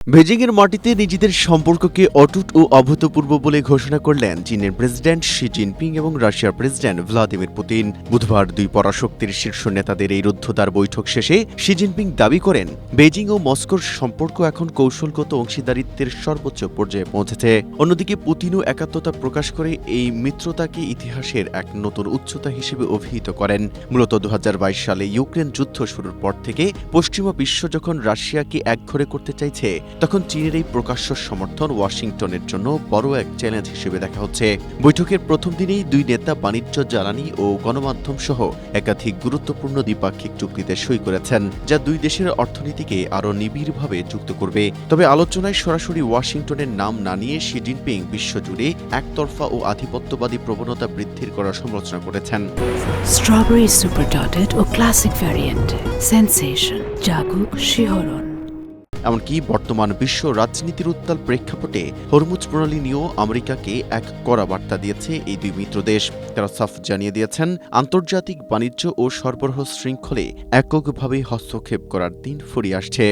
বেজিংয়ের মাটিতে নিজেদের সম্পর্ককে অটুট ও অভূতপূর্ব বলে ঘোষণা করলেন চীনের প্রেসিডেন্ট শি জিনপিং এবং রাশিয়ার প্রেসিডেন্ট ভ্লাদিমির পুতিন। বুধবার দুই পরাশক্তির শীর্ষ নেতাদের এই রুদ্ধদ্বার বৈঠক শেষে শি জিনপিং দাবি করেন, বেজিং ও মস্কোর সম্পর্ক এখন কৌশলগত অংশীদারিত্বের সর্বোচ্চ পর্যায়ে পৌঁছেছে। অন্যদিকে পুতিনও একাত্মতা প্রকাশ করে এই মিত্রতাকে ইতিহাসের এক নতুন উচ্চতা হিসেবে অভিহিত করেন। মূলত ২০২২ সালে ইউক্রেন যুদ্ধ শুরুর পর থেকে পশ্চিমা বিশ্ব যখন রাশিয়াকে একঘরে করতে চাইছে, তখন চীনের এই প্রকাশ্য সমর্থন ওয়াশিংটনের জন্য বড় এক চ্যালেঞ্জ হিসেবে দেখা হচ্ছে। বৈঠকের প্রথম দিনেই দুই নেতা বাণিজ্য, জ্বালানি ও গণমাধ্যম সহ একাধিক গুরুত্বপূর্ণ দ্বিপাক্ষিক চুক্তিতে সই করেছেন, যা দুই দেশের অর্থনীতিকে আরও নিবিড়ভাবে যুক্ত করবে। তবে আলোচনায় সরাসরি ওয়াশিংটনের নাম না নিয়ে শি জিনপিং বিশ্বজুড়ে একতরফা ও আধিপত্যবাদী প্রবণতা বৃদ্ধির করার সমালোচনা করেছেন। স্ট্রবেরি সুপার ডটেড ও ক্লাসিক ভ্যারিয়েন্টে সেন্সেশন জাগুক শিহরণ। এমনকি বর্তমান বিশ্ব রাজনীতির উত্তাল প্রেক্ষাপটে হরমুজ প্রণালী নিয়েও আমেরিকাকে এক কড়া বার্তা দিয়েছে এই দুই মিত্র দেশ। তারা সাফ জানিয়ে দিয়েছেন, আন্তর্জাতিক বাণিজ্য ও সরবরাহ শৃঙ্খলে এককভাবে হস্তক্ষেপ করার দিন ফুরিয়ে আসছে।